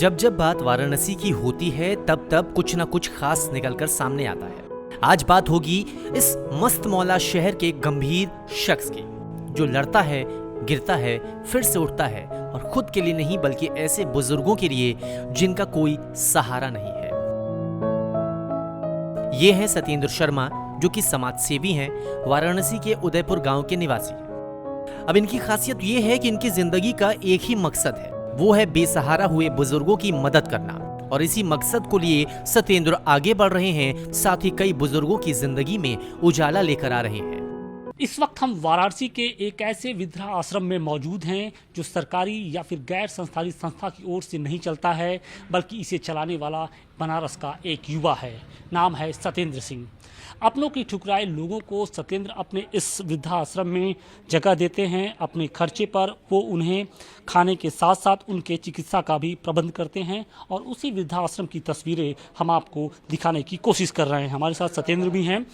जब जब बात वाराणसी की होती है तब तब कुछ न कुछ खास निकलकर सामने आता है। आज बात होगी इस मस्त मौला शहर के गंभीर शख्स की, जो लड़ता है, गिरता है, फिर से उठता है और खुद के लिए नहीं बल्कि ऐसे बुजुर्गों के लिए जिनका कोई सहारा नहीं है। ये है सत्येंद्र शर्मा, जो कि समाज सेवी हैं, वाराणसी के उदयपुर गांव के निवासी। अब इनकी खासियत ये है कि इनकी जिंदगी का एक ही मकसद है, वो है बेसहारा हुए बुजुर्गों की मदद करना। और इसी मकसद को लिए सत्येंद्र आगे बढ़ रहे हैं, साथ ही कई बुजुर्गों की जिंदगी में उजाला लेकर आ रहे हैं। इस वक्त हम वाराणसी के एक ऐसे वृद्धा आश्रम में मौजूद हैं जो सरकारी या फिर गैर संस्थानी संस्था की ओर से नहीं चलता है, बल्कि इसे चलाने वाला बनारस का एक युवा है। नाम है सत्येंद्र सिंह। अपनों की ठुकराए लोगों को सत्येंद्र अपने इस वृद्धाश्रम में जगह देते हैं। अपने खर्चे पर वो उन्हें खाने के साथ साथ उनके चिकित्सा का भी प्रबंध करते हैं और उसी वृद्धाश्रम की तस्वीरें हम आपको दिखाने की कोशिश कर रहे हैं। हमारे साथ सत्येंद्र भी हैं।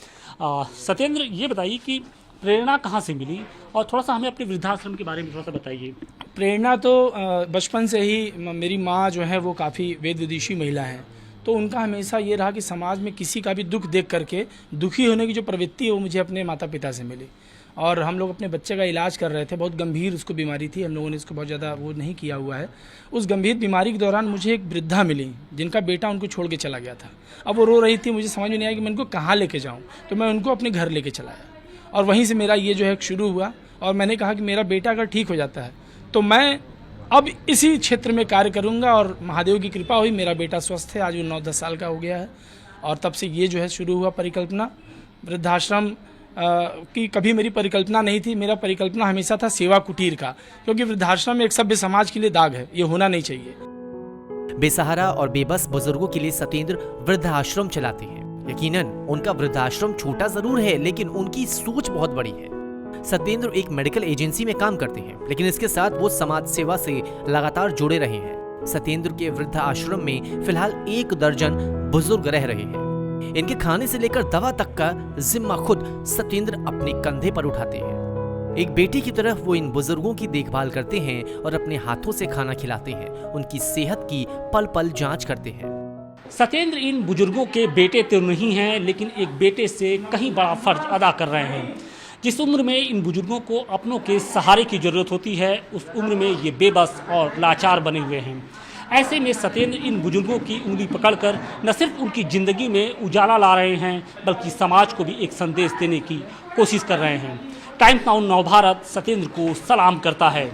सत्येंद्र, ये बताइए कि प्रेरणा कहाँ से मिली और थोड़ा सा हमें अपने वृद्धाश्रम के बारे में थोड़ा सा बताइए। प्रेरणा तो बचपन से ही मेरी माँ जो है वो काफ़ी वेद विदुषी महिला है, तो उनका हमेशा ये रहा कि समाज में किसी का भी दुख देख करके दुखी होने की जो प्रवृत्ति है वो मुझे अपने माता पिता से मिली। और हम लोग अपने बच्चे का इलाज कर रहे थे, बहुत गंभीर उसको बीमारी थी, हम लोगों ने इसको बहुत ज़्यादा वो नहीं किया हुआ है। उस गंभीर बीमारी के दौरान मुझे एक वृद्धा मिली जिनका बेटा उनको छोड़ के चला गया था। अब वो रो रही थी, मुझे समझ में नहीं आया कि मैं उनको कहाँ लेके जाऊँ, तो मैं उनको अपने घर लेके चलाया और वहीं से मेरा ये जो है शुरू हुआ। और मैंने कहा कि मेरा बेटा अगर ठीक हो जाता है तो मैं अब इसी क्षेत्र में कार्य करूंगा, और महादेव की कृपा हुई, मेरा बेटा स्वस्थ है, आज वो 9-10 साल का हो गया है। और तब से ये जो है शुरू हुआ परिकल्पना। वृद्धाश्रम की कभी मेरी परिकल्पना नहीं थी, मेरा परिकल्पना हमेशा था सेवा कुटीर का, क्योंकि वृद्धाश्रम एक सभ्य समाज के लिए दाग है, ये होना नहीं चाहिए। बेसहारा और बेबस बुजुर्गों के लिए सत्येंद्र वृद्धाश्रम चलाते हैं। यकीनन उनका वृद्धाश्रम छोटा जरूर है, लेकिन उनकी सोच बहुत बड़ी है। सत्येंद्र एक मेडिकल एजेंसी में काम करते हैं, लेकिन इसके साथ वो समाज सेवा से लगातार जुड़े रहे हैं। सत्येंद्र के वृद्धाश्रम में फिलहाल 1 दर्जन बुजुर्ग रह रहे हैं। इनके खाने से लेकर दवा तक का जिम्मा खुद सत्येंद्र अपने कंधे पर उठाते हैं। एक बेटी की तरह वो इन बुजुर्गों की देखभाल करते हैं और अपने हाथों से खाना खिलाते हैं, उनकी सेहत की पल पल जांच करते हैं। सत्येंद्र इन बुजुर्गों के बेटे तो नहीं हैं, लेकिन एक बेटे से कहीं बड़ा फर्ज अदा कर रहे हैं। जिस उम्र में इन बुजुर्गों को अपनों के सहारे की जरूरत होती है, उस उम्र में ये बेबस और लाचार बने हुए हैं। ऐसे में सत्येंद्र इन बुजुर्गों की उंगली पकड़कर न सिर्फ उनकी जिंदगी में उजाला ला रहे हैं, बल्कि समाज को भी एक संदेश देने की कोशिश कर रहे हैं। टाइम्स नाउ नवभारत सत्येंद्र को सलाम करता है।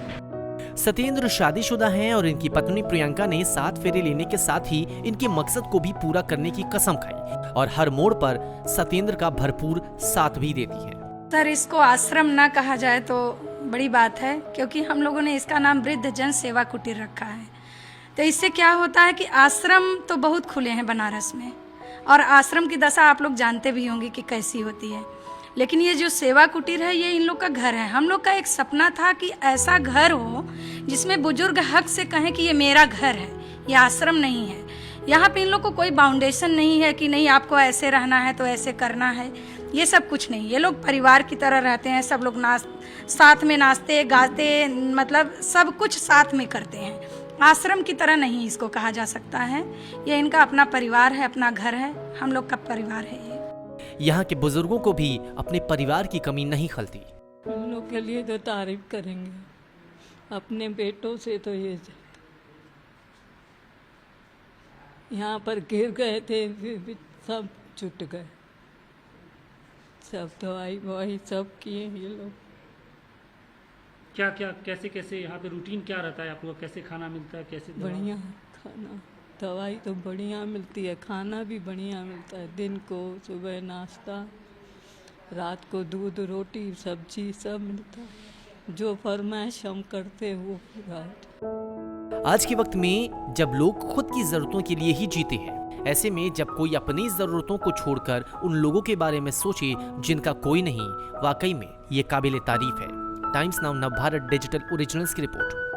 सत्येंद्र शादीशुदा हैं और इनकी पत्नी प्रियंका ने 7 फेरे लेने के साथ ही इनके मकसद को भी पूरा करने की कसम खाई और हर मोड़ पर सत्येंद्र का भरपूर साथ भी देती है। सर, इसको आश्रम ना कहा जाए तो बड़ी बात है, क्योंकि हम लोगों ने इसका नाम वृद्ध जन सेवा कुटीर रखा है। तो इससे क्या होता है कि आश्रम तो बहुत खुले हैं बनारस में, और आश्रम की दशा आप लोग जानते भी होंगे कि कैसी होती है, लेकिन ये जो सेवा कुटीर है ये इन लोग का घर है। हम लोग का एक सपना था कि ऐसा घर हो जिसमें बुजुर्ग हक से कहें कि ये मेरा घर है, ये आश्रम नहीं है। यहाँ पे इन लोग को कोई बाउंडेशन नहीं है कि नहीं आपको ऐसे रहना है तो ऐसे करना है, ये सब कुछ नहीं। ये लोग परिवार की तरह रहते हैं, सब लोग साथ में नाचते गाते, मतलब सब कुछ साथ में करते हैं। आश्रम की तरह नहीं इसको कहा जा सकता है, ये इनका अपना परिवार है, अपना घर है, हम लोग का परिवार है ये। यहाँ के बुजुर्गों को भी अपने परिवार की कमी नहीं खलती। हम लोग के लिए तो तारीफ करेंगे, अपने बेटों से तो ये यहाँ पर गिर गए थे, फिर भी सब छूट गए, सब दवाई ववाई सब किए ये लोग। क्या क्या कैसे कैसे यहाँ पे रूटीन क्या रहता है आप लोग, कैसे खाना मिलता है, कैसे बढ़िया खाना, दवाई तो बढ़िया मिलती है, खाना भी बढ़िया मिलता है। दिन को सुबह नाश्ता, रात को दूध रोटी सब्जी सब मिलता है, जो फरमाइश हम करते हैं वो पूरा। आज के वक्त में जब लोग खुद की जरूरतों के लिए ही जीते हैं, ऐसे में जब कोई अपनी जरूरतों को छोड़कर उन लोगों के बारे में सोचे जिनका कोई नहीं, वाकई में ये काबिले तारीफ है। Times now Navbharat digital originals की रिपोर्ट।